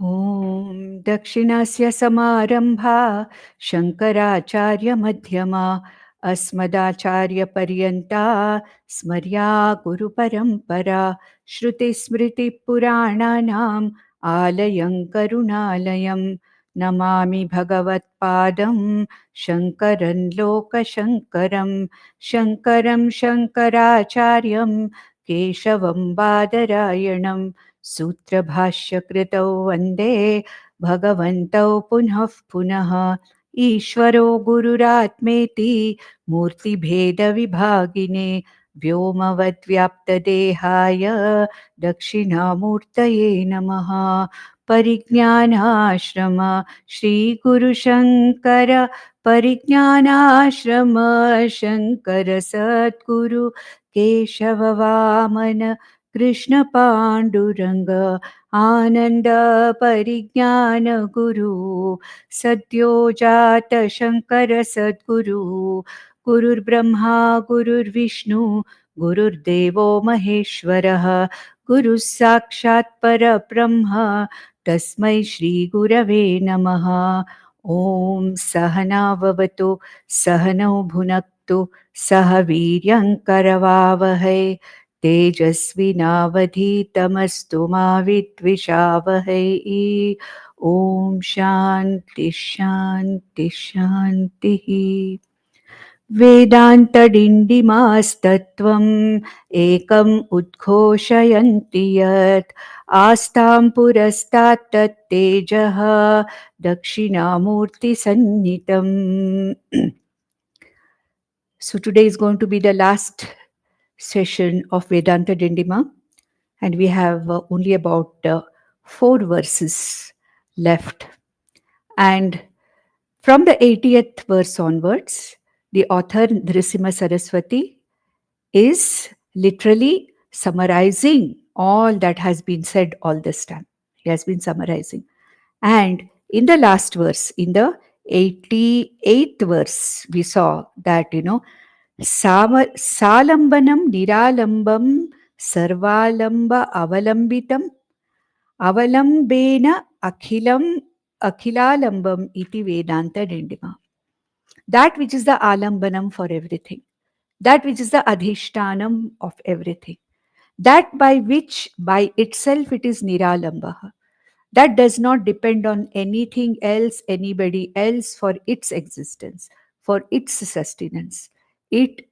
Om Dakshinasya Samarambha Shankaracharya Madhyama Asmadacharya Paryanta Smarya Guru Parampara Shruti Smriti Purananam Alayam Karunalayam Namami Bhagavat Padam Shankaran Loka Shankaram Shankaram Shankaracharyam Keshavam Badarayanam Sutra Bhashya Kritau Vande Bhagavantau Punah Punah Ishvaro Gururatmeti Murti Bheda Vibhagine Vyomavad Vyapta Dehaya Dakshinamurtaye Namaha Parijnana Shri Guru Shankara Parijnana Shankara Satguru Keshava Vamana Krishna Panduranga Ananda Parijnana Guru Satyojata Shankara Sadguru Gurur Brahma Gurur Vishnu Gurur Devo Maheshwaraha Guru Sakshat Parabrahma Tasmai Shri Gurave Namaha Om Sahana Vavatu Sahanau Bhunaktu Sahaviryam Karavavahai तेजस्विनावधीतमस्तु मा विद्विषावहै ॐ शान्ति शान्ति शान्तिः वेदान्तडिण्डिमास्तत्त्वम् एकम् उद्घोषयन्ति यत् आस्तां पुरस्तात् तत्तेजः दक्षिणामूर्तिसन्निधम्. So today is going to be the last session of Vedantadindimah, and we have only about 4 verses left. And from the 80th verse onwards, the author Narasimha Saraswati is literally summarizing all that has been said all this time. He has been summarizing. And in the last verse, in the 88th verse, we saw that, Salambanam niralambam sarvalamba avalambitam avalambena akhilalambam iti Vedantadindimah. That which is the alambanam for everything, that which is the adhishtanam of everything, that by which by itself it is niralambah, that does not depend on anything else, anybody else for its existence, for its sustenance. It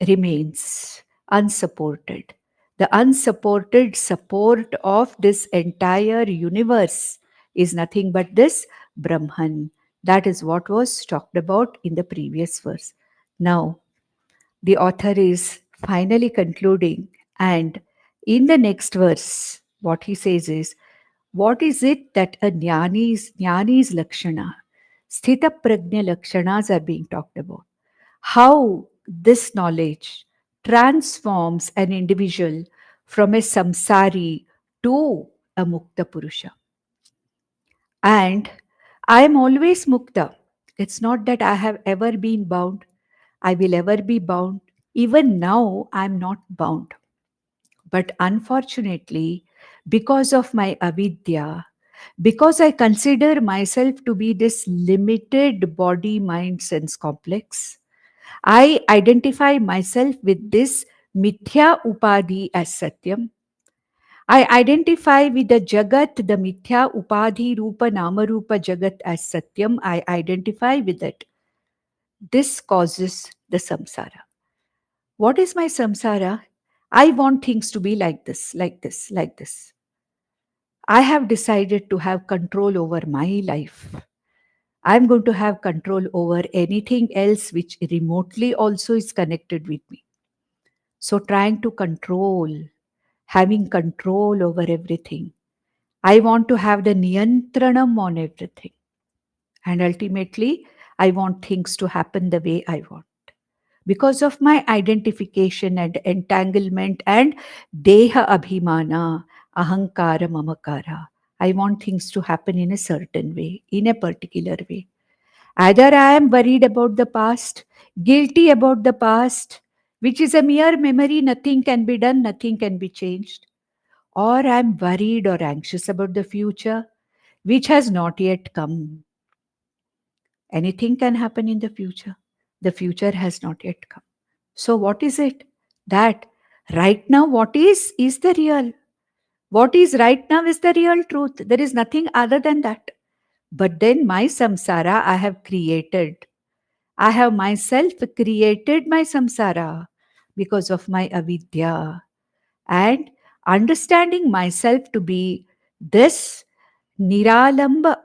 remains unsupported. The unsupported support of this entire universe is nothing but this Brahman. That is what was talked about in the previous verse. Now, the author is finally concluding, and in the next verse, what he says is, what is it that a jnani's lakshana, sthita prajna lakshanas are being talked about? How this knowledge transforms an individual from a samsari to a mukta purusha. And I am always mukta. It's not that I have ever been bound, I will ever be bound. Even now, I am not bound. But unfortunately, because of my avidya, because I consider myself to be this limited body, mind, sense complex, I identify myself with this mithya upadhi as satyam. I identify with the jagat, the mithya upadhi rupa nama rupa jagat as satyam. I identify with it. This causes the samsara. What is my samsara? I want things to be like this, like this, like this. I have decided to have control over my life. I'm going to have control over anything else which remotely also is connected with me. So trying to control, having control over everything. I want to have the niyantranam on everything. And ultimately, I want things to happen the way I want. Because of my identification and entanglement and deha abhimana, ahankara mamakara, I want things to happen in a certain way, in a particular way. Either I am worried about the past, guilty about the past, which is a mere memory, nothing can be done, nothing can be changed. or I'm worried or anxious about the future, which has not yet come. Anything can happen in the future. The future has not yet come. So, what is it? That right now, what is the real. What is right now is the real truth. There is nothing other than that. But then, my samsara I have created. I have myself created my samsara because of my avidya. And understanding myself to be this niralamba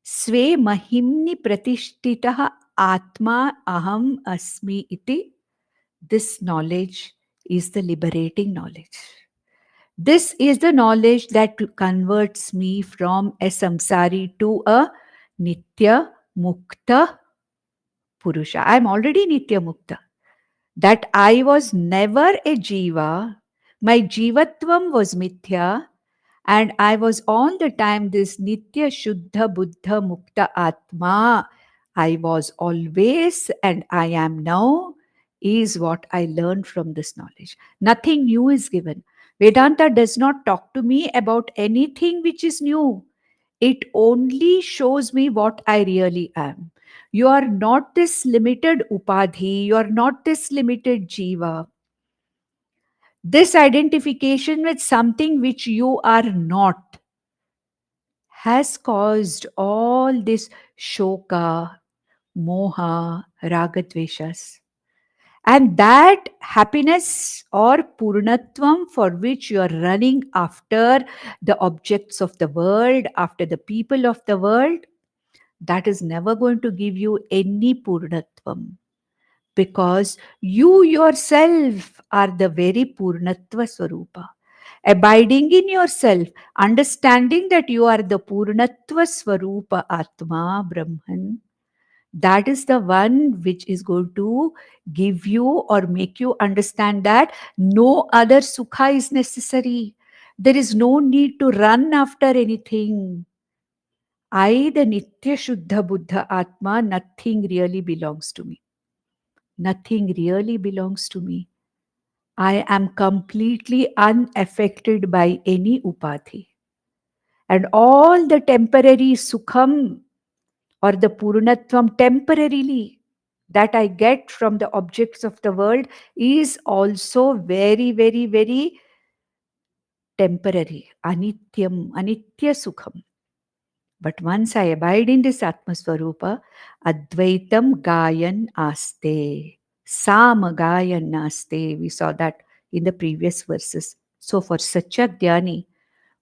स्वे महिम्नि प्रतिष्ठितः आत्मा aham asmi iti. This knowledge is the liberating knowledge. This is the knowledge that converts me from a samsari to a nitya mukta purusha. I am already nitya mukta. That I was never a jiva. My jivatvam was mithya. And I was all the time this Nitya Shuddha Buddha Mukta Atma. I was always and I am now is what I learned from this knowledge. Nothing new is given. Vedanta does not talk to me about anything which is new. It only shows me what I really am. You are not this limited upadhi. You are not this limited jiva. This identification with something which you are not has caused all this shoka, moha, ragadveshas. And that happiness or purnatvam for which you are running after the objects of the world, after the people of the world, that is never going to give you any purnatvam. Because you yourself are the very purnatva swarupa. Abiding in yourself, understanding that you are the Purnatva Swarupa Atma Brahman, that is the one which is going to give you or make you understand that no other sukha is necessary. There is no need to run after anything. I, the Nitya Shuddha Buddha Atma, nothing really belongs to me. Nothing really belongs to me. I am completely unaffected by any upadhi. And all the temporary sukham or the purnatvam temporarily that I get from the objects of the world is also very, very, very temporary. Anityam, anitya sukham. But once I abide in this Atmaswarupa, Advaitam Gayan Aste. Sama Gayan Aste. We saw that in the previous verses. So for such a dhyani,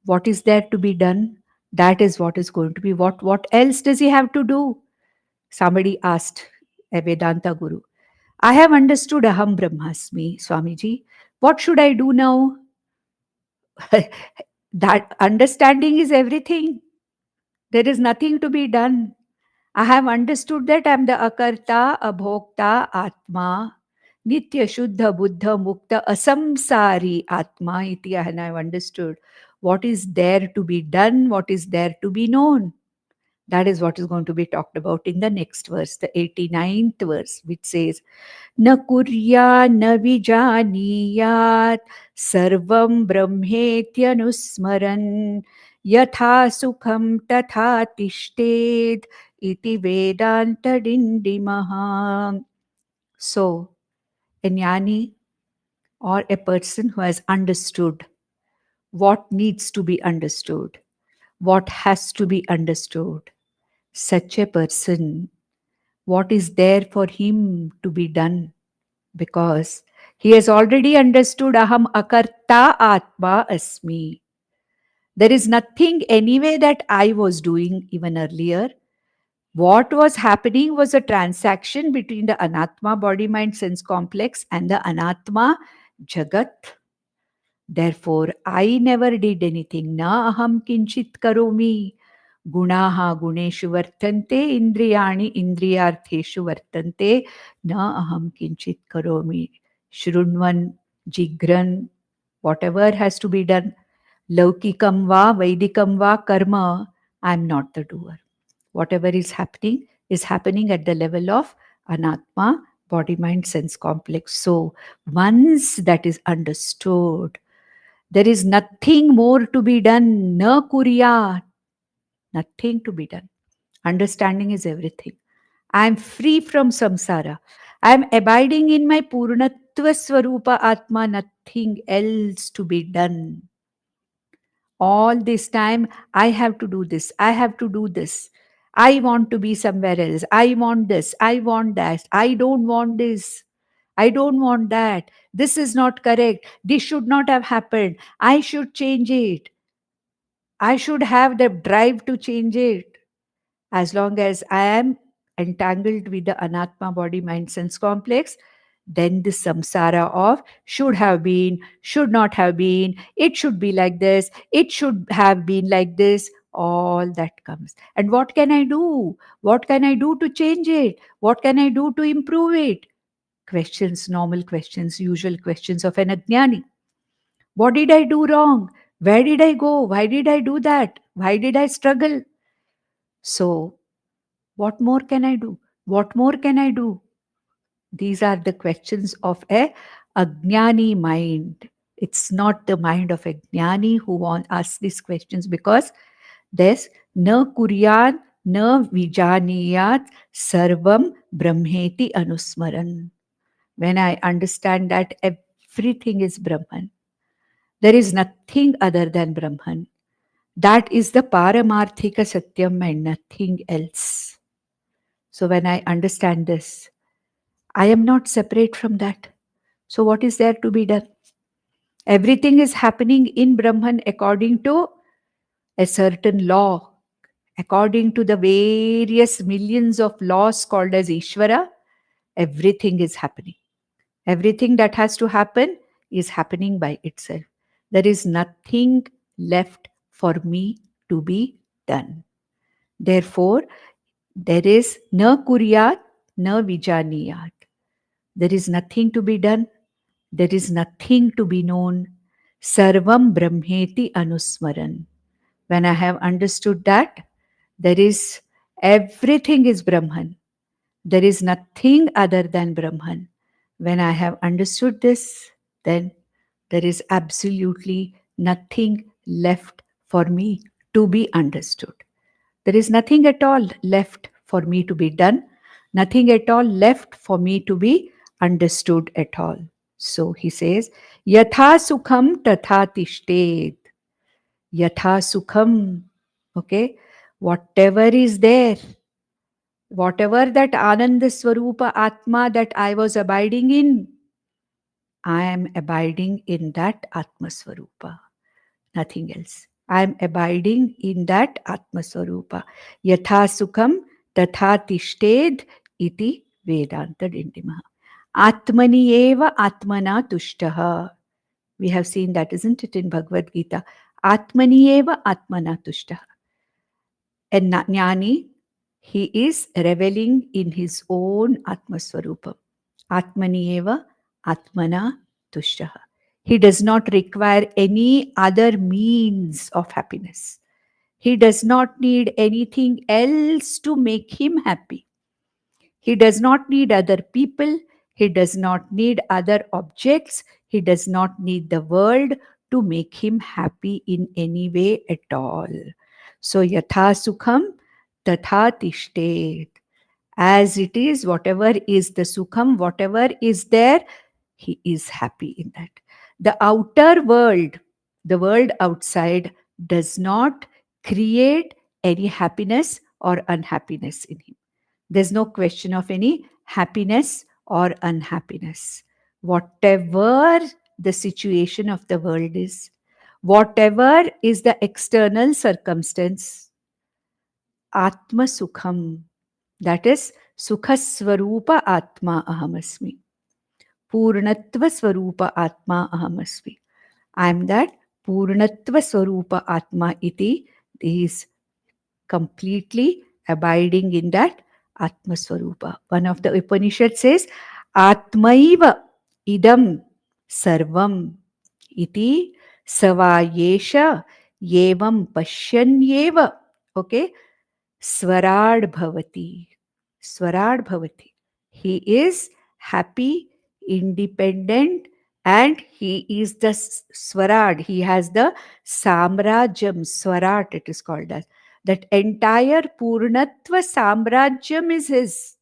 what is there to be done? That is what is going to be. What else does he have to do? Somebody asked a Vedanta Guru, I have understood Aham Brahmasmi, Swamiji. What should I do now? That understanding is everything. There is nothing to be done. I have understood that I am the Akarta, Abhokta, Atma, Nitya Shuddha Buddha Mukta Asamsari Atma iti, and I have understood what is there to be done, what is there to be known. That is what is going to be talked about in the next verse, the 89th verse, which says, Na kurya na vijaniyat sarvam brahmetyanusmaran yatha sukham tatha tishted iti vedantadindimah. So, a jnani or a person who has understood what needs to be understood, what has to be understood, such a person, what is there for him to be done? Because he has already understood Aham Akarta Atma Asmi. There is nothing anyway that I was doing even earlier. What was happening was a transaction between the Anatma body mind sense complex and the Anatma Jagat. Therefore, I never did anything. Na aham kinchit karomi. Gunaha guneshu vartante, indriyani indriyartheshu vartante, na aham kinchit karomi. Shrunvan, jigran, whatever has to be done, laukikam va, vaidikam va, karma, I am not the doer. Whatever is happening at the level of anatma, body, mind, sense complex. So once that is understood, There is nothing more to be done. Na kurya. Nothing to be done. Understanding is everything. I am free from samsara. I am abiding in my Purnatva Swarupa Atma, nothing else to be done. All this time, I have to do this. I have to do this. I want to be somewhere else. I want this. I want that. I don't want this. I don't want that. This is not correct. This should not have happened. I should change it. I should have the drive to change it. As long as I am entangled with the anatma body mind sense complex, then the samsara of should have been, should not have been, it should be like this, it should have been like this, all that comes. And what can I do? What can I do to change it? What can I do to improve it? Questions, normal questions, usual questions of an ajnani. What did I do wrong? Where did I go? Why did I do that? Why did I struggle? So, what more can I do? What more can I do? These are the questions of a ajnani mind. It's not the mind of a jnani who asks these questions, because there's na kuryan na vijaniyat sarvam brahmeti anusmaran. When I understand that everything is Brahman, there is nothing other than Brahman. That is the paramarthika satyam and nothing else. So when I understand this, I am not separate from that. So what is there to be done? Everything is happening in Brahman according to a certain law, according to the various millions of laws called as Ishvara. Everything is happening. Everything that has to happen is happening by itself. There is nothing left for me to be done. Therefore, there is na kuryat, na vijaniyat. There is nothing to be done. There is nothing to be known. Sarvam Brahmeti Anusmaran. When I have understood that, there is everything is Brahman. There is nothing other than Brahman. When I have understood this, then there is absolutely nothing left for me to be understood. There is nothing at all left for me to be done, nothing at all left for me to be understood at all. So he says, Yatha sukham tatha tishted. Yatha sukham. Okay? Whatever is there, whatever that Ananda Swarupa Atma that I was abiding in, I am abiding in that Atma Swarupa. Nothing else. I am abiding in that Atma Swarupa. Yatha sukham tatha tishted iti Vedantadindimah. Atmani eva atmana tushtaha. We have seen that, isn't it, in Bhagavad Gita? Atmani eva atmana tushtaha. And Jnani, he is reveling in his own Atma Swarupa. Atmani eva atmana tushtaha. He does not require any other means of happiness. He does not need anything else to make him happy. He does not need other people. He does not need other objects. He does not need the world to make him happy in any way at all. So, yatha sukham tatha tishtet. As it is, whatever is the sukham, whatever is there, he is happy in that. The outer world, the world outside, does not create any happiness or unhappiness in him. There's no question of any happiness or unhappiness. Whatever the situation of the world is, whatever is the external circumstance, Atma Sukham, that is Sukhaswarupa Atma Ahamasmi. Purnatva Swarupa Atma Ahamasmi. I am that Purnatva Swarupa Atma iti. Is completely abiding in that Atma Swarupa. One of the Upanishad says, Atmaiva idam sarvam iti savayesha yevam pashyanyeva. Okay? Swarad bhavati. Swarad bhavati. He is happy, independent, And he is the Swarad. He has the Samrajyam, Swarat it is called as. That entire Purnatva Samrajyam is his.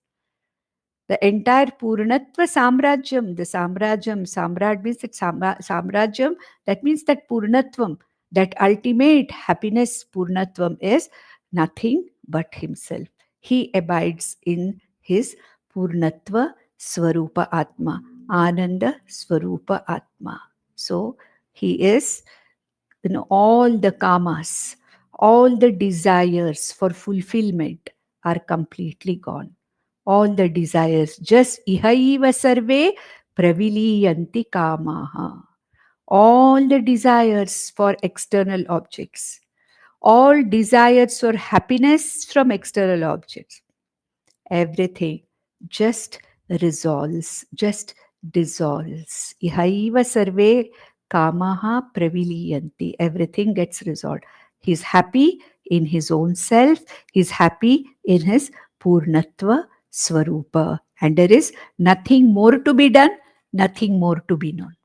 The entire Purnatva Samrajyam, the Samrajyam, Samrad means that Samrajyam, that means that Purnatvam, that ultimate happiness, Purnatvam is nothing but himself. He abides in his Purnatva Swarupa Atma, Ananda Swarupa Atma. So he is, all the kamas, all the desires for fulfillment are completely gone. All the desires, just ihaiva sarve praviliyanti kamaha. All the desires for external objects, all desires for happiness from external objects, everything just resolves, just dissolves. Ihaiva sarve kamaha praviliyanti. Everything gets resolved. He's happy in his own self. He's happy in his Purnatva Swarupa. And there is nothing more to be done, nothing more to be known.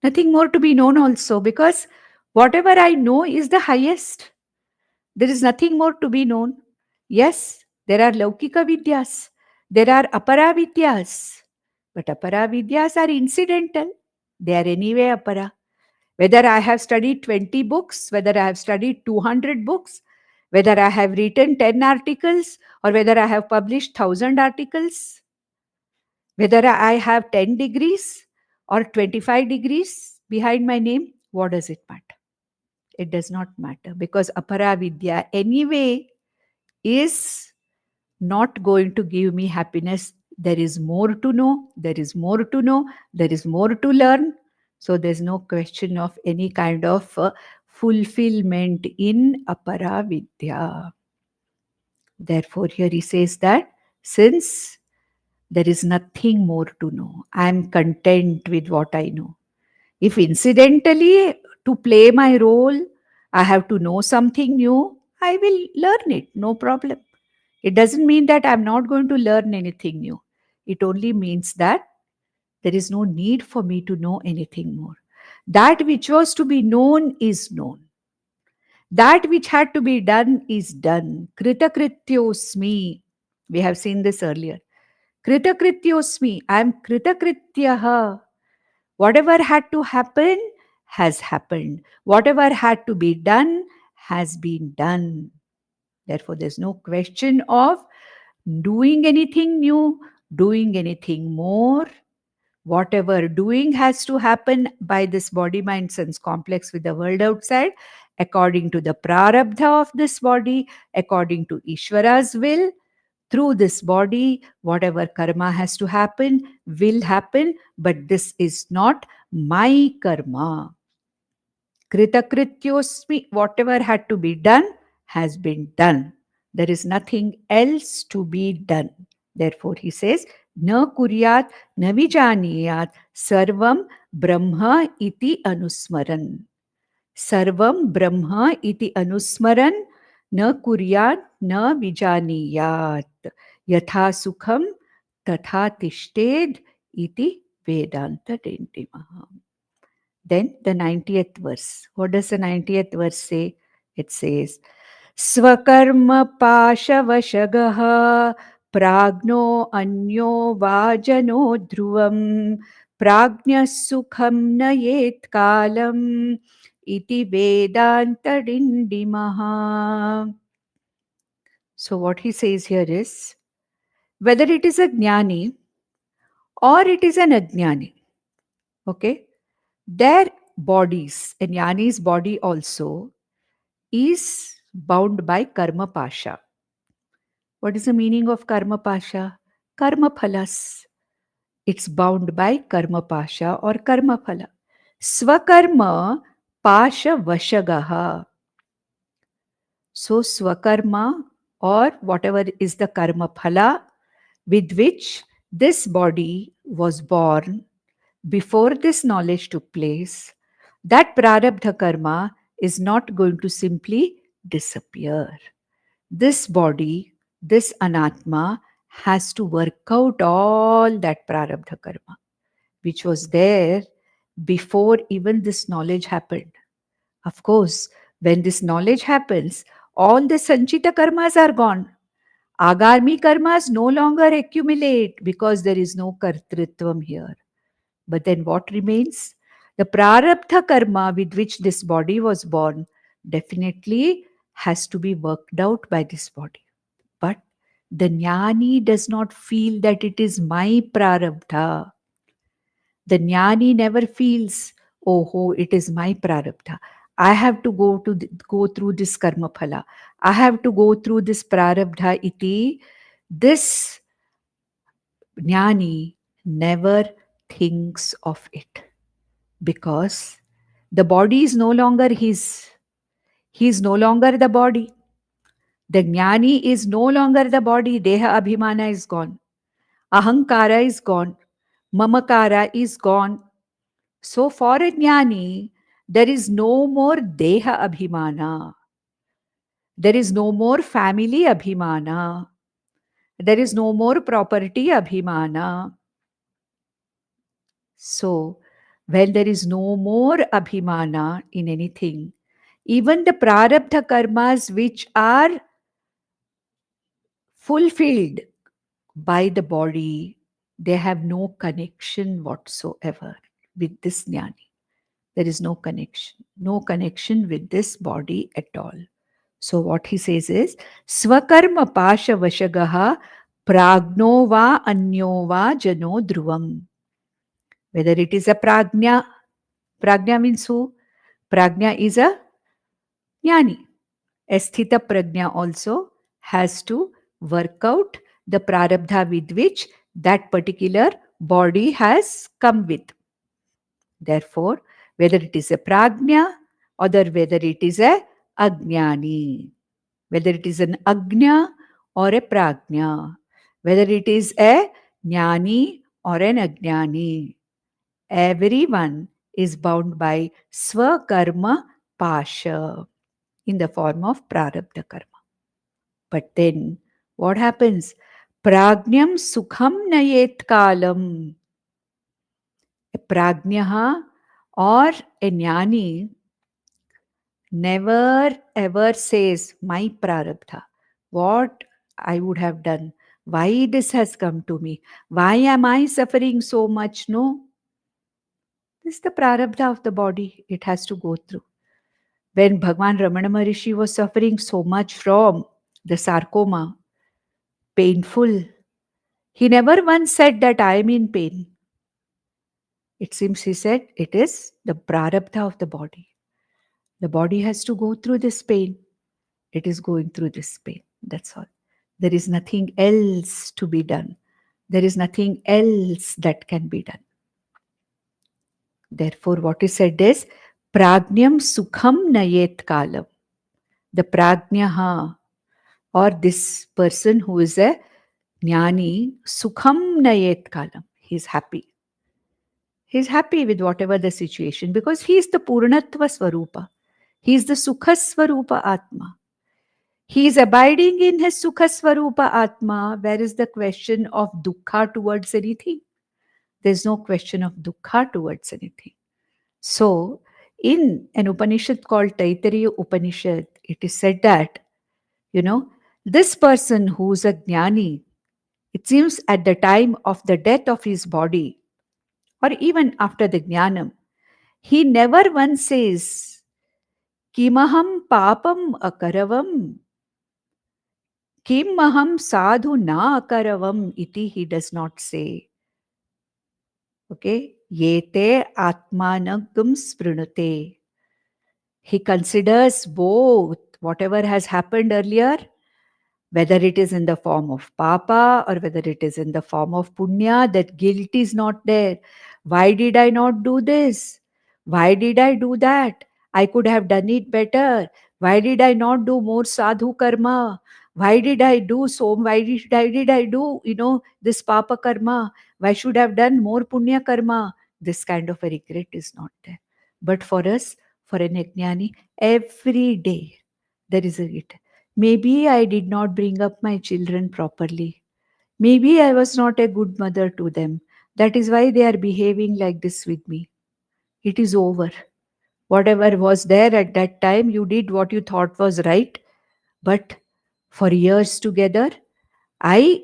Nothing more to be known also, because whatever I know is the highest. There is nothing more to be known. Yes, there are Laukika Vidyas, there are Apara Vidyas, but Apara Vidyas are incidental. They are anyway Apara. Whether I have studied 20 books, whether I have studied 200 books, whether I have written 10 articles, or whether I have published 1,000 articles, whether I have 10 degrees or 25 degrees behind my name, what does it matter? It does not matter, because Apara Vidya anyway is not going to give me happiness. There is more to know, there is more to know, there is more to learn. So there's no question of any kind of fulfillment in Apara Vidya. Therefore, here he says that since there is nothing more to know, I am content with what I know. If incidentally, to play my role, I have to know something new, I will learn it, no problem. It doesn't mean that I'm not going to learn anything new. It only means that there is no need for me to know anything more. That which was to be known is known. That which had to be done is done. Kritakrityosmi. We have seen this earlier. Kritakrityosmi. I am kritakrityaha. Whatever had to happen has happened. Whatever had to be done has been done. Therefore, there's no question of doing anything new, doing anything more. Whatever doing has to happen by this body, mind, sense complex with the world outside, according to the prarabdha of this body, according to Ishvara's will, through this body, whatever karma has to happen will happen, but this is not my karma. Kritakrityosmi, whatever had to be done has been done. There is nothing else to be done. Therefore, he says, Na kuryat, na vijaniyat, sarvam brahma iti anusmaran. Sarvam brahma iti anusmaran, na kuryat, na vijaniyat. Yatha sukham, tatha tishted iti Vedantadindimah. Then the 90th verse. What does the 90th verse say? It says, Swakarma pashavashagaha pragno anyo vajano dhruvam pragnya sukham nayet kalam iti vedantadindimaha. So what he says here is, whether it is a jnani or it is an ajnani, okay, their bodies, and jnani's body also, is bound by karma pasha. What is the meaning of karma pasha? Karma phalas. It's bound by karma pasha or karma phala. Swakarma pasha vashagaha. So swakarma, or whatever is the karma phala with which this body was born before this knowledge took place, that prarabdha karma is not going to simply disappear. This body, this anatma, has to work out all that prarabdha karma, which was there before even this knowledge happened. Of course, when this knowledge happens, all the sanchita karmas are gone. Agarmi karmas no longer accumulate because there is no kartritvam here. But then what remains? The prarabdha karma with which this body was born definitely has to be worked out by this body. But the jnani does not feel that it is my prarabdha. The jnani never feels, oh, it is my prarabdha. I have to go through this karma phala. I have to go through this prarabdha iti. This jnani never thinks of it because the body is no longer his. He is no longer the body. The jnani is no longer the body. Deha abhimana is gone. Ahankara is gone. Mamakara is gone. So for a jnani, there is no more deha abhimana. There is no more family abhimana. There is no more property abhimana. So when there is no more abhimana in anything, even the prarabdha karmas which are fulfilled by the body, they have no connection whatsoever with this jnani. There is no connection with this body at all. So what he says is, Swakarma pasha vashagaha pragno va anyo va jano dhruvam. Whether it is a prajna means who? Prajna is a jnani. Asthita prajna also has to work out the prarabdha with which that particular body has come with. Therefore, whether it is a prajna or whether it is a ajnani, whether it is an ajna or a prajna, whether it is a jnani or an ajnani, everyone is bound by swakarma pasha in the form of prarabdha karma. But then what happens? Prajnam sukham nayet kalam. A prajnaha or a jnani never ever says, my prarabdha, what I would have done, why this has come to me, why am I suffering so much? No. This is the prarabdha of the body, it has to go through. When Bhagwan Ramana Maharishi was suffering so much from the sarcoma, painful, he never once said that I am in pain. It seems he said it is the prarabdha of the body. The body has to go through this pain. It is going through this pain. That's all. There is nothing else to be done. There is nothing else that can be done. Therefore, what is said is, Prajnam Sukham Nayet Kalam. The Prajnaha, or this person who is a Jnani, Sukham Nayet Kalam. He is happy. He is happy with whatever the situation because he is the Purnatva Swarupa. He is the Sukha Swarupa Atma. He is abiding in his Sukha Swarupa Atma. Where is the question of dukkha towards anything? There is no question of dukkha towards anything. So, in an Upanishad called Taittiriya Upanishad, it is said that, this person who is a jnani, it seems at the time of the death of his body, or even after the jnanam, he never once says, Kimaham papam akaravam, Kim maham sadhu na akaravam iti, he does not say. Okay? Yete atmanagam sprunute. He considers both whatever has happened earlier, whether it is in the form of papa or whether it is in the form of punya, that guilt is not there. Why did I not do this? Why did I do that? I could have done it better. Why did I not do more sadhu karma? Why did I do so? Why did I do, this papa karma? Why should I have done more punya karma? This kind of a regret is not there. But for us, for an ajnani, every day there is a regret. Maybe I did not bring up my children properly. Maybe I was not a good mother to them. That is why they are behaving like this with me. It is over. Whatever was there at that time, you did what you thought was right. But for years together, I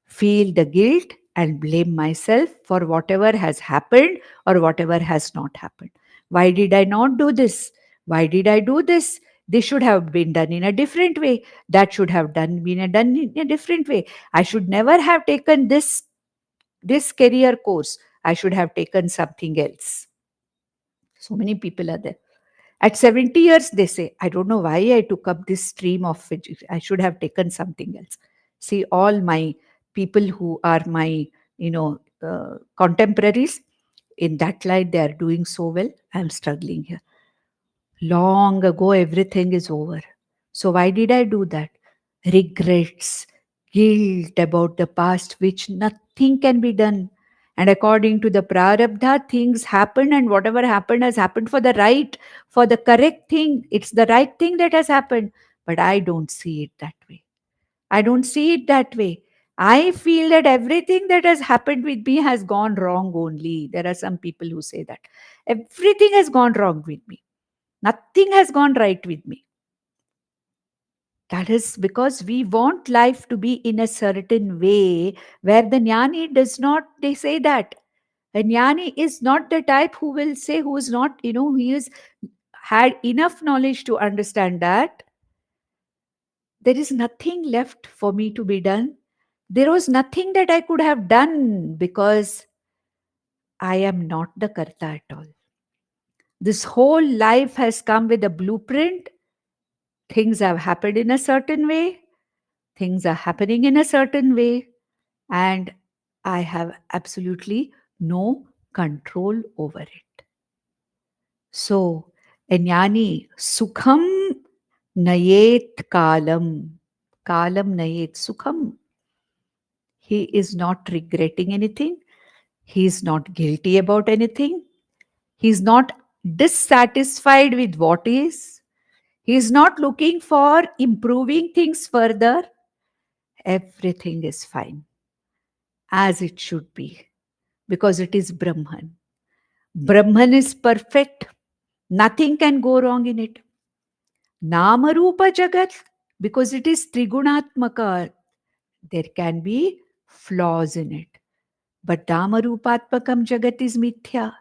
feel the guilt and blame myself for whatever has happened or whatever has not happened. Why did I not do this? Why did I do this? This should have been done in a different way. That should have done in a different way. I should never have taken this career course. I should have taken something else. So many people are there. At 70 years, they say, I don't know why I took up this stream of physics. I should have taken something else. See, all my people who are my, contemporaries, in that light, they are doing so well. I'm struggling here. Long ago, everything is over. So why did I do that? Regrets, guilt about the past, which nothing can be done. And according to the prarabdha, things happen, and whatever happened has happened for the right, for the correct thing. It's the right thing that has happened. But I don't see it that way. I don't see it that way. I feel that everything that has happened with me has gone wrong only. There are some people who say that. Everything has gone wrong with me. Nothing has gone right with me. That is because we want life to be in a certain way where the jnani does not, they say that. A jnani is not the type who will say, who is not, he has had enough knowledge to understand that there is nothing left for me to be done. There was nothing that I could have done because I am not the karta at all. This whole life has come with a blueprint. Things have happened in a certain way. Things are happening in a certain way. And I have absolutely no control over it. So, a jnani, sukham nayet kalam. Kalam nayet sukham. He is not regretting anything. He is not guilty about anything. He is not dissatisfied with what is. He is not looking for improving things further. Everything is fine as it should be because it is Brahman. Brahman is perfect. Nothing can go wrong in it. Namarupa Jagat, because it is Trigunatmaka, there can be flaws in it. But Namarupatmakam Jagat is Mithya.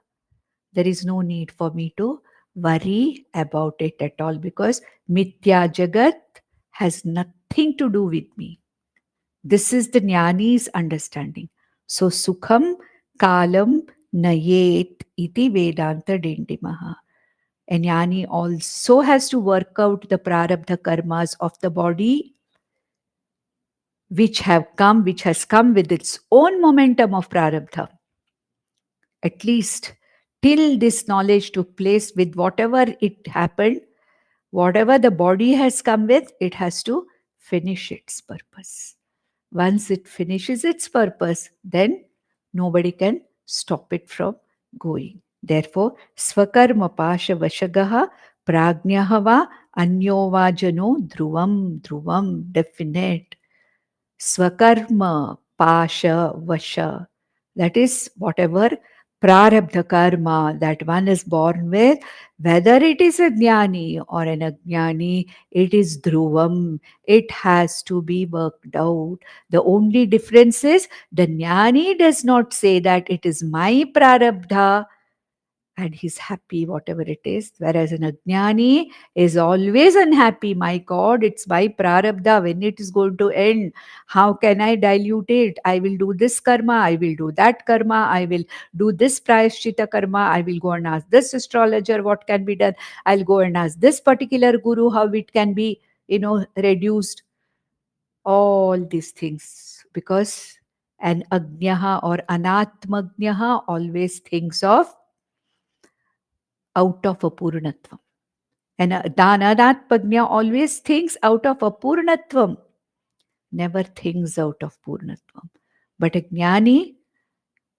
There is no need for me to worry about it at all because Mithya Jagat has nothing to do with me. This is the Jnani's understanding. So Sukham Kalam Nayet iti Vedantadindimah. A Jnani also has to work out the prarabdha karmas of the body which has come with its own momentum of prarabdha. At least till this knowledge took place with whatever it happened, whatever the body has come with, it has to finish its purpose. Once it finishes its purpose, then nobody can stop it from going. Therefore, swakarma pasha vashagaha prajnaha va anyo va jano dhruvam, definite. Swakarma pasha vasha. That is whatever prarabdha karma that one is born with, whether it is a jnani or an ajnani, it is dhruvam. It has to be worked out. The only difference is the jnani does not say that it is my prarabdha and he's happy, whatever it is. Whereas an ajnani is always unhappy. My God, it's my prarabdha. When it is going to end? How can I dilute it? I will do this karma. I will do that karma. I will do this prayashchita karma. I will go and ask this astrologer what can be done. I'll go and ask this particular guru how it can be, reduced. All these things. Because an ajnaha or anatmagnaha always thinks of out of a purnatvam. And Dananatpagnya always thinks out of a purnatvam, never thinks out of purnatvam. But a jnani,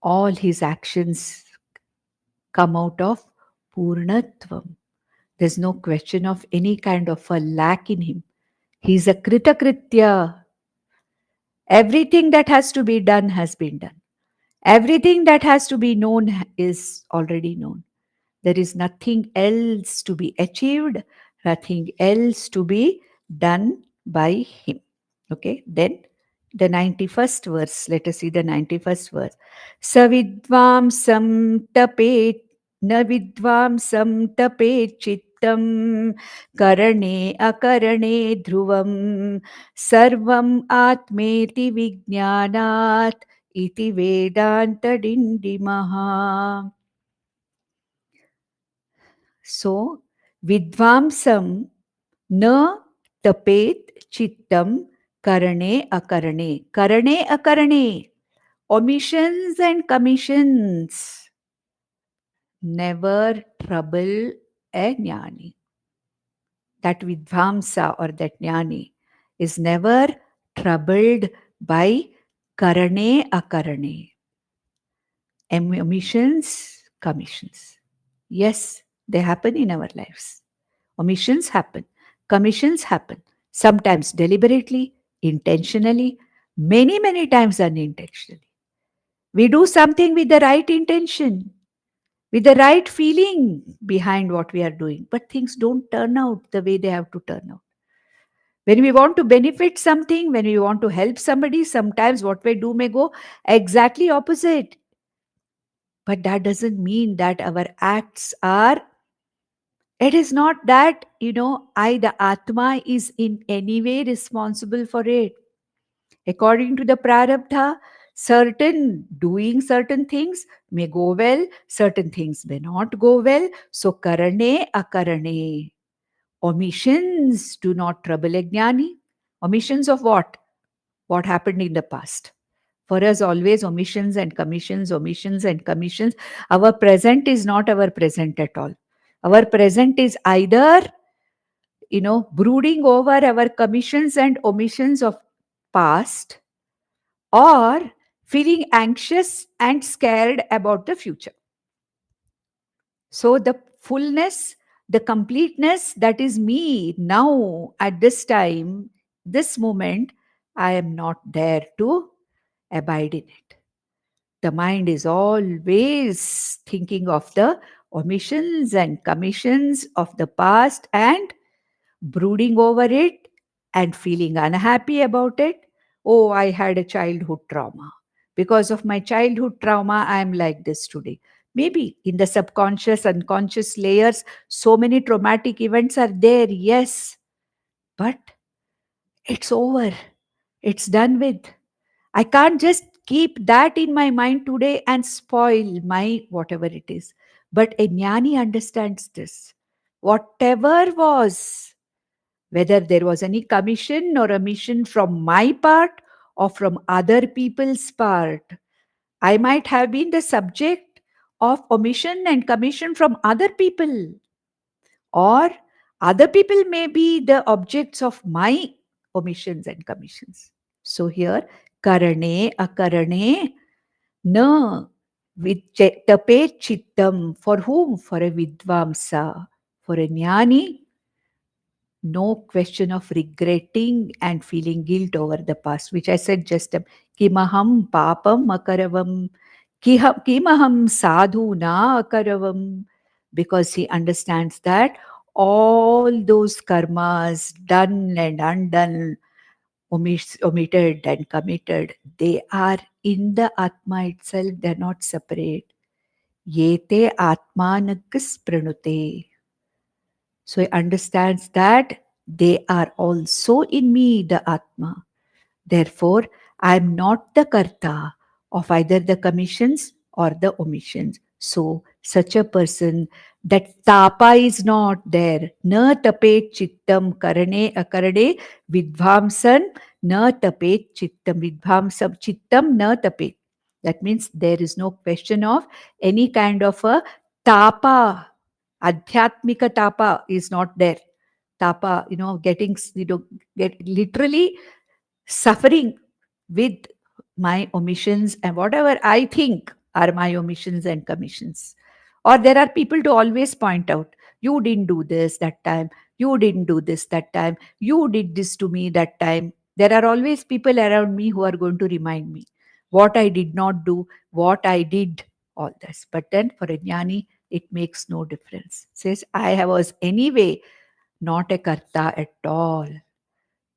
all his actions come out of purnatvam. There's no question of any kind of a lack in him. He's a kritakritya. Everything that has to be done has been done. Everything that has to be known is already known. There is nothing else to be achieved, nothing else to be done by him. Okay, then the 91st verse. Let us see the 91st verse. Savidvamsam tapet na vidvamsam tapet chittam karane akarane dhruvam sarvam atmeti vijnanat iti vedantadindimah. So, vidvamsam na tapet chittam karane akarane. Karane akarane. Omissions and commissions never trouble a jnani. That vidvamsa or that jnani is never troubled by karane akarane. Omissions, commissions. Yes, they happen in our lives. Omissions happen. Commissions happen. Sometimes deliberately, intentionally, many, many times unintentionally. We do something with the right intention, with the right feeling behind what we are doing, but things don't turn out the way they have to turn out. When we want to benefit something, when we want to help somebody, sometimes what we do may go exactly opposite. But that doesn't mean that our acts are, it is not that, the Atma is in any way responsible for it. According to the Prarabdha, doing certain things may go well, certain things may not go well. So, karane akarane. Omissions do not trouble a jnani. Omissions of what? What happened in the past. For us, always omissions and commissions, omissions and commissions. Our present is not our present at all. Our present is either, brooding over our commissions and omissions of past, or feeling anxious and scared about the future. So, the fullness, the completeness that is me now at this time, this moment, I am not there to abide in it. The mind is always thinking of the omissions and commissions of the past and brooding over it and feeling unhappy about it. Oh, I had a childhood trauma. Because of my childhood trauma, I am like this today. Maybe in the subconscious, unconscious layers, so many traumatic events are there, yes. But it's over. It's done with. I can't just keep that in my mind today and spoil my whatever it is. But a jnani understands this. Whatever was, whether there was any commission or omission from my part or from other people's part, I might have been the subject of omission and commission from other people, or other people may be the objects of my omissions and commissions. So here, karane akarane na tape chittam. For whom? For a vidvamsa. For a jnani, no question of regretting and feeling guilt over the past, which I said just kimaham papam akaravam, kimaham sadhu na akaravam, because he understands that all those karmas done and undone, omitted and committed, they are in the Atma itself, they are not separate. Yete atmanakas pranute. So he understands that they are also in me, the Atma. Therefore, I am not the karta of either the commissions or the omissions. So, such a person, that tapa is not there. Na tapet chittam karane akarane vidvamsan na tapet chittam vidvamsam chittam na tapet. That means there is no question of any kind of a tapa. Adhyatmika tapa is not there. Tapa, getting, get literally suffering with my omissions and whatever I think are my omissions and commissions. Or there are people to always point out, you didn't do this that time, you didn't do this that time, you did this to me that time. There are always people around me who are going to remind me what I did not do, what I did, all this. But then for a jnani, it makes no difference. Says, I was anyway not a karta at all.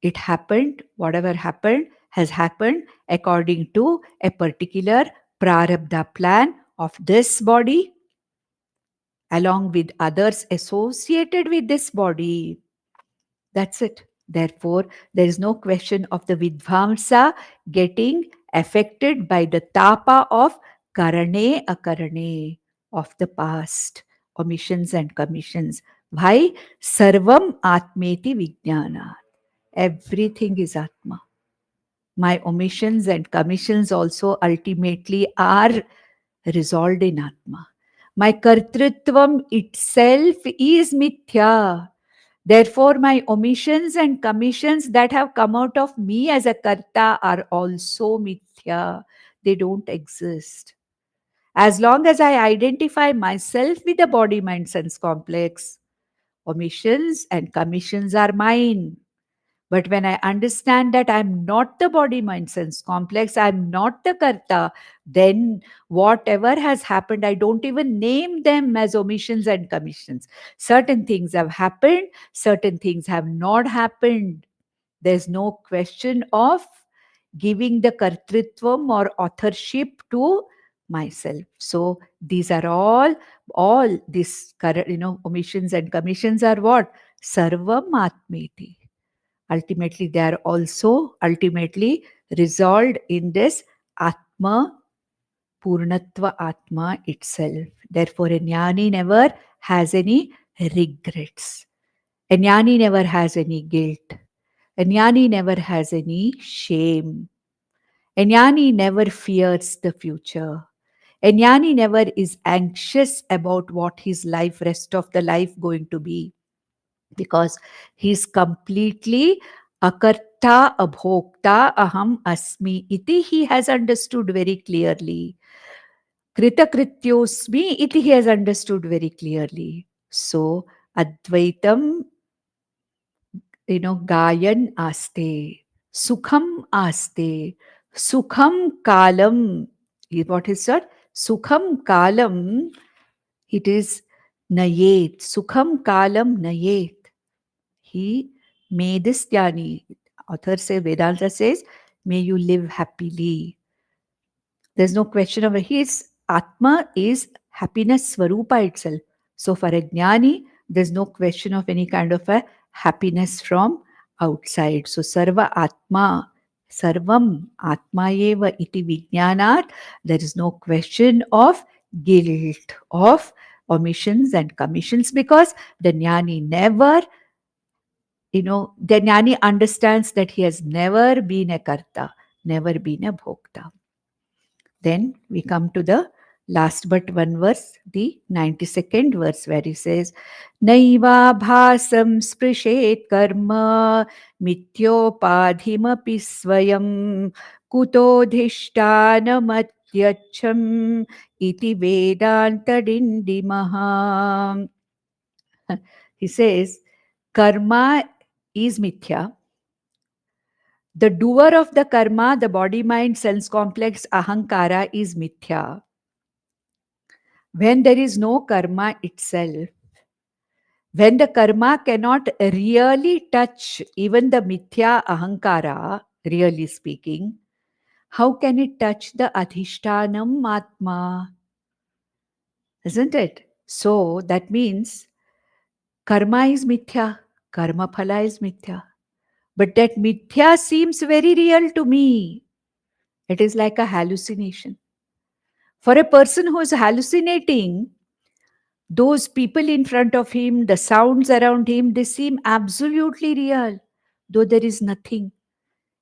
It happened, whatever happened has happened according to a particular prarabdha plan of this body, along with others associated with this body. That's it. Therefore, there is no question of the Vidvamsa getting affected by the tapa of karane akarane of the past, omissions and commissions. Why? Sarvam atmeti vijnana. Everything is Atma. My omissions and commissions also ultimately are resolved in Atma. My kartrutvam itself is mithya. Therefore, my omissions and commissions that have come out of me as a karta are also mithya. They don't exist. As long as I identify myself with the body, mind, sense complex, omissions and commissions are mine. But when I understand that I'm not the body, mind, sense complex, I'm not the karta, then whatever has happened, I don't even name them as omissions and commissions. Certain things have happened, certain things have not happened. There's no question of giving the kartritvam or authorship to myself. So these are all these omissions and commissions are what? Sarvam Atmeti. Ultimately, they are also ultimately resolved in this Atma, Purnatva Atma itself. Therefore, a jnani never has any regrets. A jnani never has any guilt. A jnani never has any shame. A jnani never fears the future. A jnani never is anxious about what his life, rest of the life, going to be, because he's completely akarta abhokta aham asmi iti he has understood very clearly. Krita krityosmi iti he has understood very clearly. So advaitam, gayan aste, sukham aste, sukham kalam. What is that? Sukham kalam. It is nayet. Sukham kalam nayet. He may this jnani, author say, Vedanta says, may you live happily. There's no question of his Atma is happiness Swarupa itself. So for a jnani, there's no question of any kind of a happiness from outside. So Sarva Atma, Sarvam Atma eva iti vijnanat, there is no question of guilt, of omissions and commissions, because the jnani never, the jnani understands that he has never been a karta, never been a bhokta. Then we come to the last but one verse, the 92nd verse, where he says, Naiva bhasam sprishet karma mityopadhimapi swayam kutodhishtanamatyacham iti vedantadindimah. He says, karma is mithya. The doer of the karma, the body, mind, sense complex, ahankara, is mithya. When there is no karma itself, when the karma cannot really touch even the mithya ahankara, really speaking, how can it touch the adhishtanam atma? Isn't it? So that means karma is mithya, karma phala is mithya. But that mithya seems very real to me. It is like a hallucination. For a person who is hallucinating, those people in front of him, the sounds around him, they seem absolutely real, though there is nothing.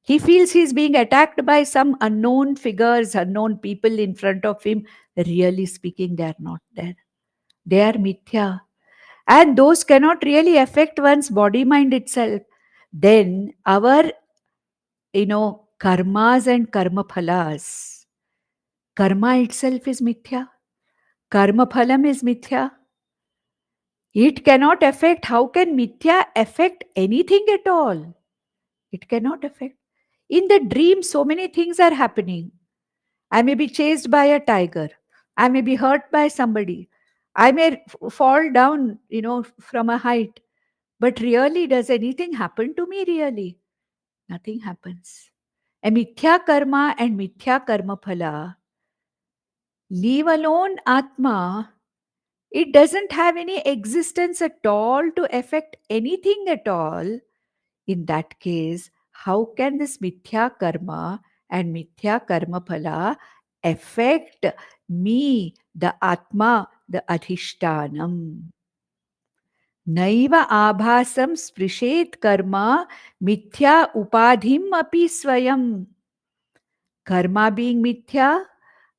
He feels he is being attacked by some unknown figures, unknown people in front of him. Really speaking, they are not there. They are mithya. And those cannot really affect one's body mind itself. Then our, karmas and karma phalas. Karma itself is mithya. Karma phalam is mithya. It cannot affect. How can mithya affect anything at all? It cannot affect. In the dream, so many things are happening. I may be chased by a tiger. I may be hurt by somebody. I may fall down, from a height, but really, does anything happen to me really? Nothing happens. A mithya karma and mithya karma phala, leave alone Atma, it doesn't have any existence at all to affect anything at all. In that case, how can this mithya karma and mithya karma phala affect me, the Atma, the Adhishtanam? Naiva abhasam sprishet karma mithya upadhim api swayam. Karma being mithya,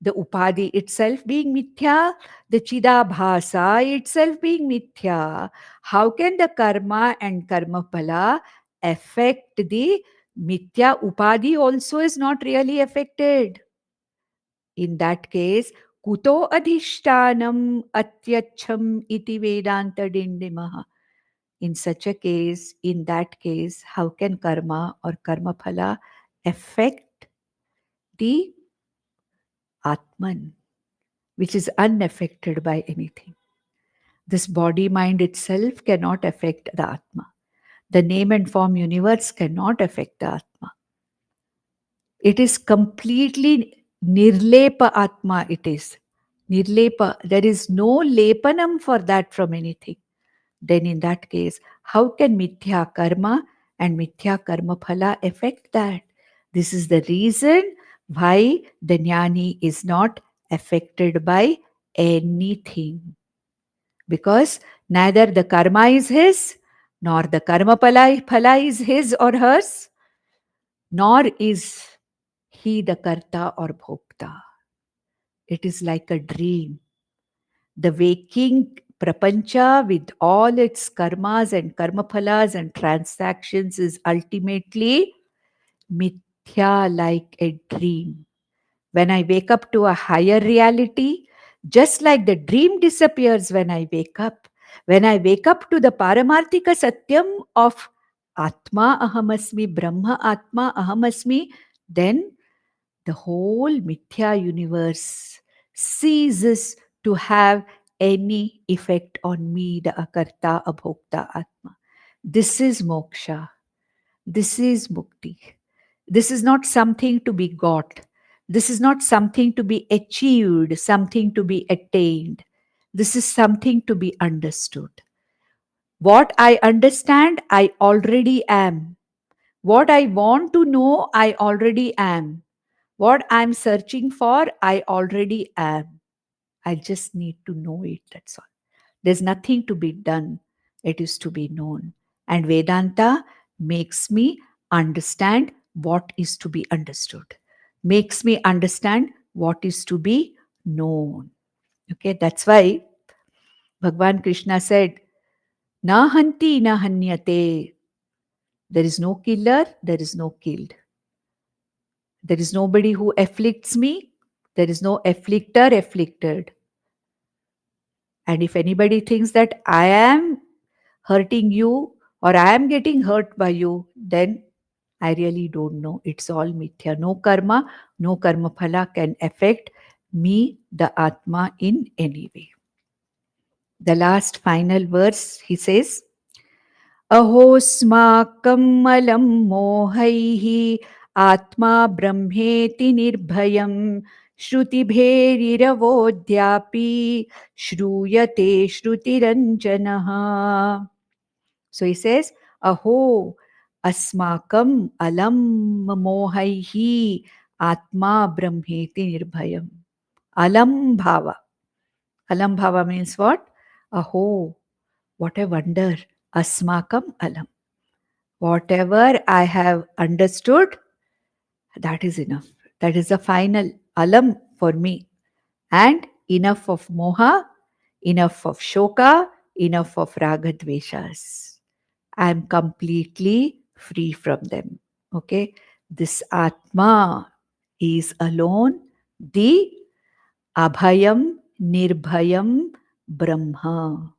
the upadhi itself being mithya, the chidabhasa itself being mithya. How can the karma and karma phala affect the mithya? Upadhi also is not really affected. In that case, kuto adhishtanam atyacham iti vedantadindimah. In such a case, in that case, how can karma or karma phala affect the Atman, which is unaffected by anything? This body mind itself cannot affect the Atma. The name and form universe cannot affect the Atma. It is completely nirlepa Atma, it is. Nirlepa. There is no lepanam for that from anything. Then in that case, how can mithya karma and mithya karma phala affect that? This is the reason why the jnani is not affected by anything. Because neither the karma is his, nor the karma phala is his or hers, nor is he the karta or bhokta. It is like a dream. The waking prapancha with all its karmas and karma phalas and transactions is ultimately mithya, like a dream. When I wake up to a higher reality, just like the dream disappears when I wake up to the Paramarthika Satyam of Atma Ahamasmi, Brahma Atma Ahamasmi, then the whole mithya universe ceases to have any effect on me, the Akarta Abhokta Atma. This is moksha. This is mukti. This is not something to be got. This is not something to be achieved, something to be attained. This is something to be understood. What I understand, I already am. What I want to know, I already am. What I'm searching for, I already am. I just need to know it, that's all. There's nothing to be done, it is to be known. And Vedanta makes me understand what is to be understood, makes me understand what is to be known. Okay, that's why Bhagwan Krishna said, Na hanti na hanyate. There is no killer, there is no killed. There is nobody who afflicts me, there is no afflictor afflicted. And if anybody thinks that I am hurting you or I am getting hurt by you, then I really don't know. It's all mithya. No karma phala can affect me, the Atma, in any way. The last final verse, he says, Ahosmakam malam mohaihi atma brahmeti nirbhayam Shrutibheriravodyaapi shruyate shrutiranjanaha. So he says, Aho asmakam alam mohaihi atma brahmeti nirbhayam. Alam bhava. Alam bhava means what? Aho, what a wonder. Asmakam alam. Whatever I have understood, that is enough. That is the final alam for me. And enough of moha, enough of shoka, enough of ragadveshas. I am completely free from them. Okay? This Atma is alone the Abhayam Nirbhayam Brahma.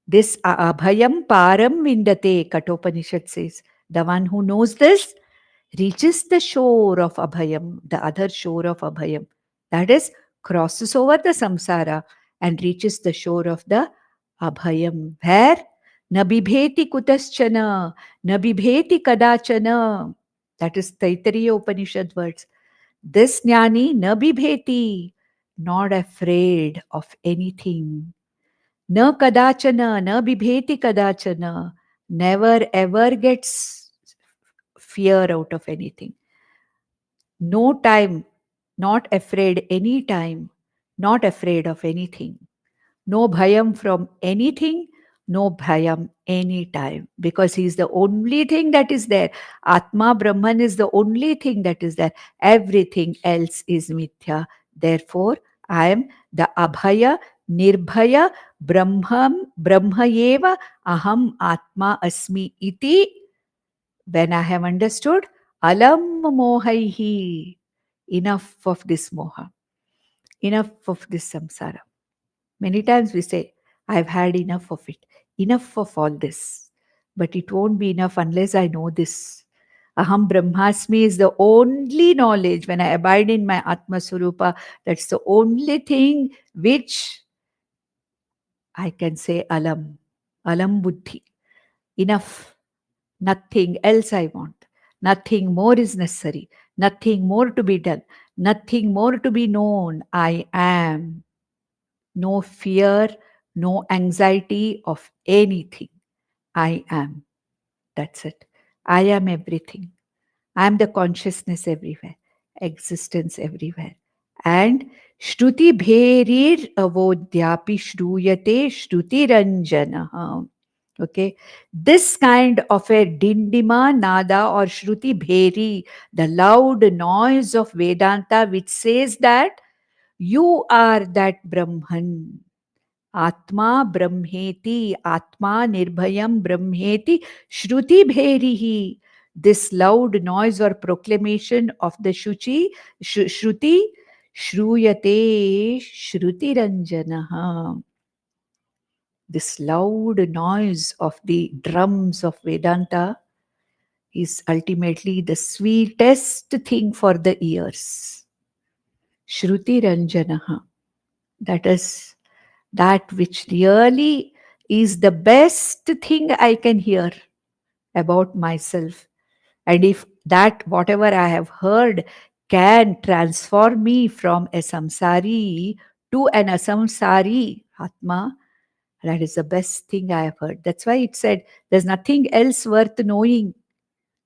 This Abhayam Param Vindate, Kathopanishad says. The one who knows this reaches the shore of Abhayam, the other shore of Abhayam. That is, crosses over the samsara and reaches the shore of the Abhayam, where Nabibheti kutaschana, Nabibheti kadachana. That is Taittiriya Upanishad words. This jnani nabibheti, not afraid of anything. Na kadachana, na bibheti kadachana, never ever gets fear out of anything. No time, not afraid any time, not afraid of anything. No bhayam from anything, no bhayam anytime, because he is the only thing that is there. Atma Brahman is the only thing that is there. Everything else is mithya. Therefore, I am the abhaya, nirbhaya, brahmayeva, aham atma asmi iti. When I have understood, alam mohaihi, enough of this moha, enough of this samsara. Many times we say, I've had enough of it, enough of all this. But it won't be enough unless I know this. Aham Brahmasmi is the only knowledge. When I abide in my Atma Swarupa, that's the only thing which I can say alam, alam buddhi. Enough. Nothing else I want. Nothing more is necessary. Nothing more to be done. Nothing more to be known. I am. No fear, no anxiety of anything. I am. That's it. I am everything. I am the consciousness everywhere, existence everywhere. And Shruti Bherir Avodhyapi Shruyate Shruti Ranjana. Okay. This kind of a Dindima Nada or Shruti Bheri, the loud noise of Vedanta, which says that you are that Brahman. Atma Brahmeti, Atma Nirbhayam Brahmeti, Shruti Bherihi. This loud noise or proclamation of the Shruti, Shruyate Shruti Ranjanaha. This loud noise of the drums of Vedanta is ultimately the sweetest thing for the ears. Shruti Ranjanaha. That is that which really is the best thing I can hear about myself. And if that, whatever I have heard, can transform me from a samsari to an asamsari Atma, that is the best thing I have heard. That's why it said, there's nothing else worth knowing.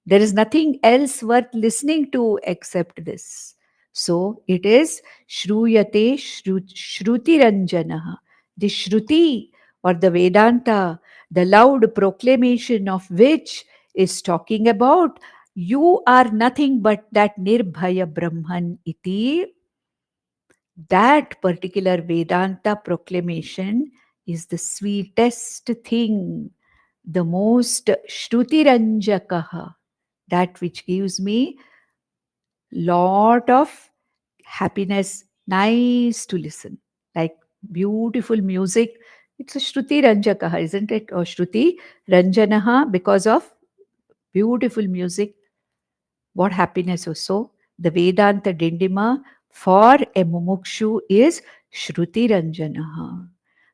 There is nothing else worth listening to except this. So it is Shruyate Shruti Ranjanaha. The Shruti or the Vedanta, the loud proclamation of which is talking about you are nothing but that Nirbhaya Brahman iti. That particular Vedanta proclamation is the sweetest thing, the most Shruti Ranjakaha, that which gives me lot of happiness, nice to listen, like beautiful music. It's a Shruti Ranjakaha, isn't it? Or Shruti Ranjanaha, because of beautiful music. What happiness also. The Vedanta Dindima for a mumukshu is Shruti Ranjanaha,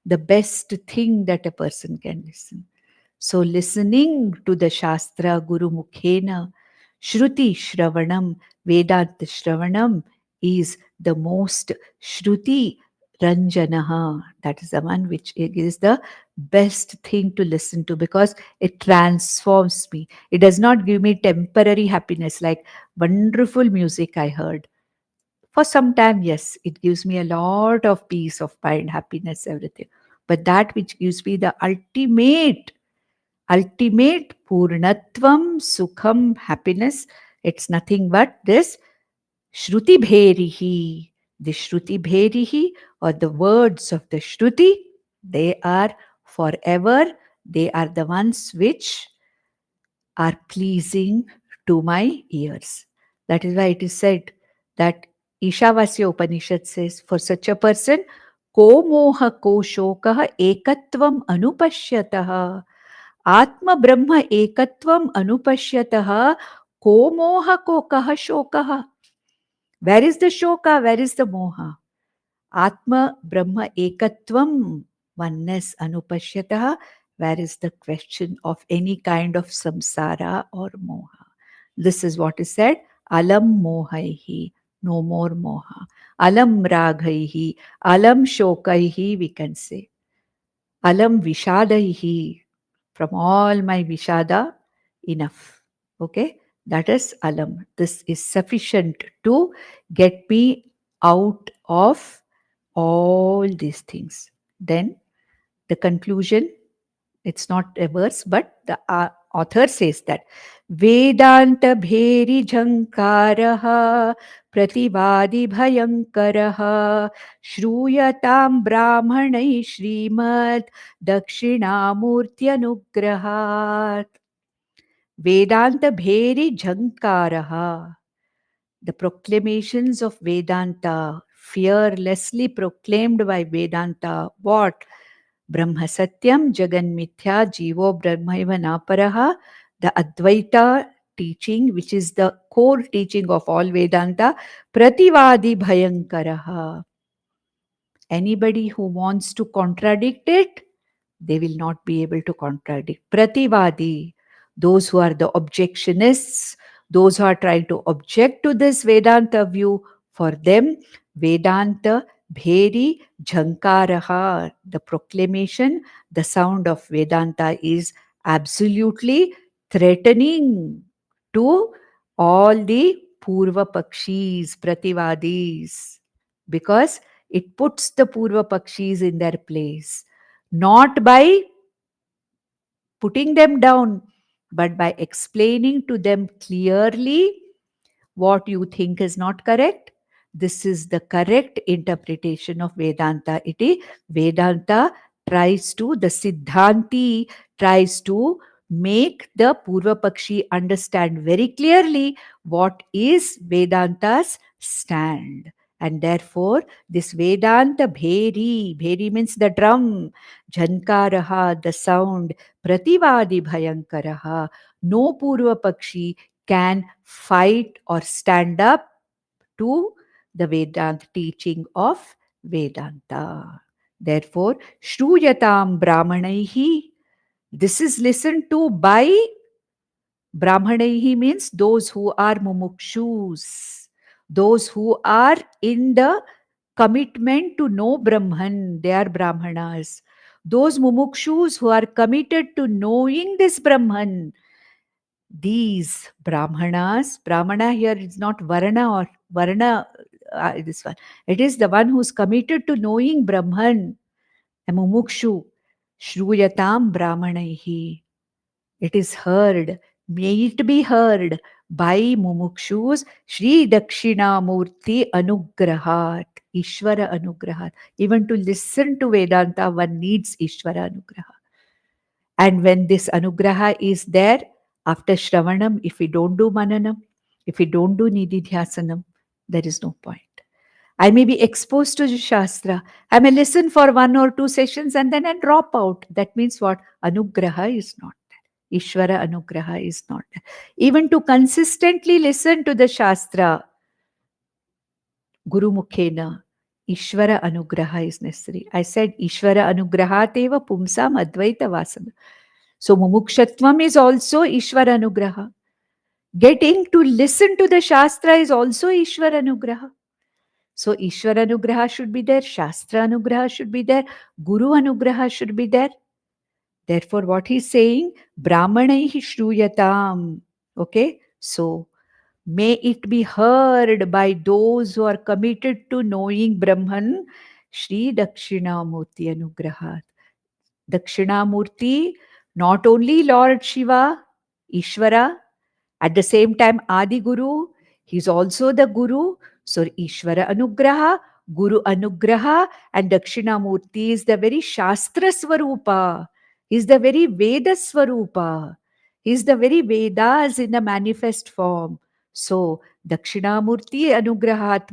the best thing that a person can listen. So listening to the Shastra Guru Mukhena, Shruti Shravanam, Vedanta Shravanam is the most Shruti Ranjanaha. That is the one which is the best thing to listen to, because it transforms me. It does not give me temporary happiness like wonderful music I heard. For some time, yes, it gives me a lot of peace of mind, happiness, everything. But that which gives me the ultimate purnatvam, sukham, happiness, it's nothing but this Shruti Bherihi. The Shruti Bherihi, or the words of the Shruti, they are forever. They are the ones which are pleasing to my ears. That is why it is said that Ishavasya Upanishad says, for such a person, ko moha ko shokah ekatvam anupashyatah. Atma Brahma ekatvam anupashyatah. Ko moha ko kaha shokah. Where is the shoka? Where is the moha? Atma Brahma Ekatvam, oneness Anupashyatah. Where is the question of any kind of samsara or moha? This is what is said. Alam mohaihi, no more moha. Alam raghaihi, alam shokaihi, we can say. Alam vishadaihi, from all my vishada, enough. Okay, that is alam. This is sufficient to get me out of all these things. Then the conclusion, it's not a verse, but the author says that Vedanta bheri jhankaraha prativadi bhayankaraha shruyatam brahmanai shrimad dakshinamurthy anugrahat. Vedanta bheri jhankaraha, the proclamations of Vedanta, fearlessly proclaimed by Vedanta. What? Brahma Satyam, Jagan Mithya, Jivo Brahmaiva Naparaha, the Advaita teaching, which is the core teaching of all Vedanta, Prativadi Bhayankaraha. Anybody who wants to contradict it, they will not be able to contradict. Prativadi, those who are the objectionists, those who are trying to object to this Vedanta view, for them, Vedanta Bheri Jhankaraha, the proclamation, the sound of Vedanta is absolutely threatening to all the Purva Pakshis, Prativadis, because it puts the Purva Pakshis in their place, not by putting them down, but by explaining to them clearly what you think is not correct. This is the correct interpretation of Vedanta. Vedanta tries to, the Siddhanti tries to make the Purva Pakshi understand very clearly what is Vedanta's stand. And therefore, this Vedanta Bheri, Bheri means the drum, Jhankaraha, the sound, Prativadi Bhayankaraha, no Purva Pakshi can fight or stand up to the Vedanta teaching of Vedanta. Therefore, Shruyatam Brahmanaihi, this is listened to by Brahmanaihi, means those who are mumukshus, those who are in the commitment to know Brahman, they are Brahmanas. Those mumukshus who are committed to knowing this Brahman, these Brahmanas, Brahmana here is not Varna or Varna, this one. It is the one who's committed to knowing Brahman, a mumukshu. Shruyatam Brahmanaihi. It is heard, may it be heard by mumukshus. Shri Dakshinamurthy Anugrahat, Ishvara Anugrahat. Even to listen to Vedanta, one needs Ishvara Anugraha. And when this Anugraha is there, after Shravanam, if we don't do Mananam, if we don't do niddhidhyasanam, there is no point. I may be exposed to Shastra. I may listen for 1 or 2 sessions and then I drop out. That means what? Anugraha is not there. Ishvara Anugraha is not there. Even to consistently listen to the Shastra, Guru Mukhena, Ishvara Anugraha is necessary. I said Ishvara Anugrahateva Pumsam Advaita Vasana. So mumukshatvam is also Ishvara Anugraha. Getting to listen to the Shastra is also Ishvara Anugraha. So Ishvara Anugraha should be there, Shastra Anugraha should be there, Guru Anugraha should be there. Therefore, what he's saying, Brahmanaihi Shruyatam. Okay, so may it be heard by those who are committed to knowing Brahman, Shri Dakshinamurthy Anugrahat. Dakshinamurthy, not only Lord Shiva, Ishvara, at the same time Adi Guru, he is also the Guru. So Ishvara Anugraha, Guru Anugraha, and Dakshinamurthy is the very Shastra Swarupa. He is the very Veda Swarupa. He is the very Vedas in a manifest form. So Dakshinamurthy Anugrahat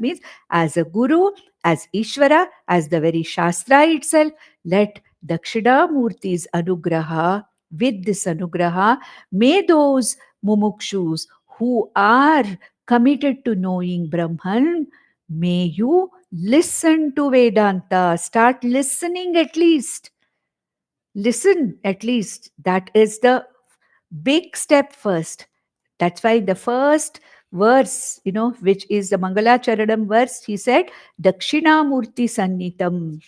means as a Guru, as Ishvara, as the very Shastra itself, let Dakshinamurthy's Anugraha, with this Anugraha, may those mumukshus who are committed to knowing Brahman, May you listen to Vedanta. Start listening at least. Listen at least. That is the big step first. That's why the first verse, which is the Mangalacharanam verse, he said, Dakshinamurthy Sannitam.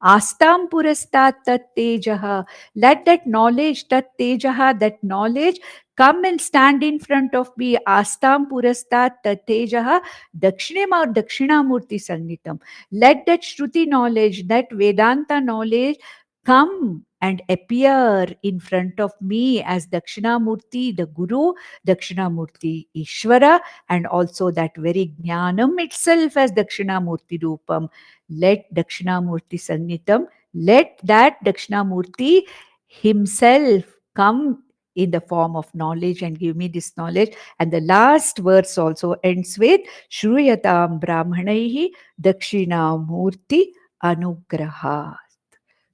Astam purastat tat tejaha. Let that knowledge, tat tejaha, that knowledge come and stand in front of me. Astam purastat tat tejaha dakshinamurti sannitam. Let that Shruti knowledge, that Vedanta knowledge come and appear in front of me as Dakshinamurti, the Guru, Dakshinamurti Ishvara, and also that very Jnanam itself as Dakshinamurti Rupam. Let Dakshinamurti Sannitam, let that Dakshinamurti himself come in the form of knowledge and give me this knowledge. And the last verse also ends with Shruyatam Brahmanaihi Dakshinamurti Anugraha.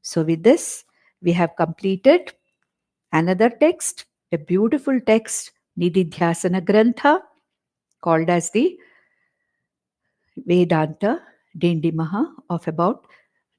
So, with this, we have completed another text, a beautiful text, niddhidhyasana grantha, called as the Vedantadindimah, of about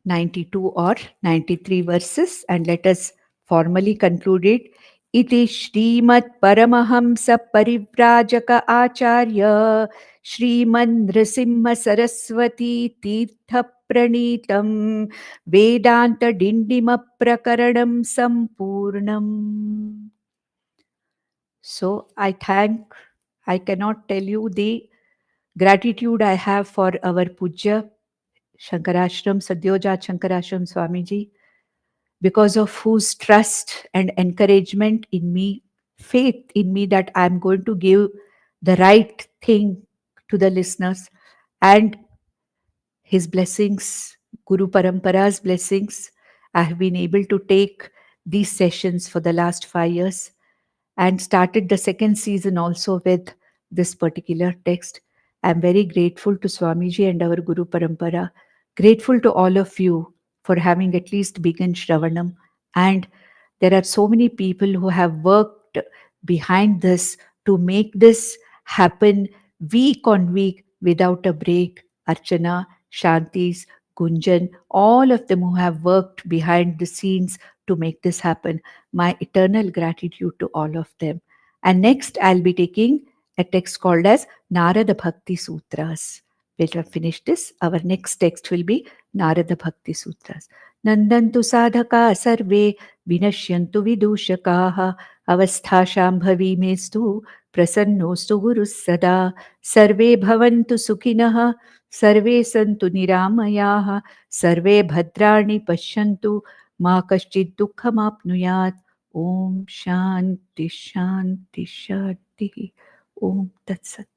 92 or 93 verses. And let us formally conclude it. Iti Shrimad Paramahamsa Parivrajaka Acharya Shrimad Narasimha Saraswati Tirtha Pranitam Vedanta Dindima Prakaranam Sampurnam. So I cannot tell you the gratitude I have for our Pujya Shankarashram Sadyojat Shankarashram Swamiji, because of whose trust and encouragement in me, faith in me that I'm going to give the right thing to the listeners, and his blessings, Guru Parampara's blessings. I have been able to take these sessions for the last 5 years and started the second season also with this particular text. I'm very grateful to Swamiji and our Guru Parampara, grateful to all of you for having at least begun Shravanam. And there are so many people who have worked behind this to make this happen week on week without a break. Archana, Shantis, Gunjan, all of them who have worked behind the scenes to make this happen. My eternal gratitude to all of them. And next, I'll be taking a text called as Narada Bhakti Sutras. We'll finish this. Our next text will be Narada Bhakti Sutras. Nandantu sadhaka sarve vinashyantu vidushakaha avasthasham bhavimestu prasannostu gurus sada sarve bhavantu sukhinah sarve santu niramayaha sarve bhadrani pashyantu ma kaschid dukkhamapnuyat. Om Shanti Shanti Shanti. Om Tat Sat.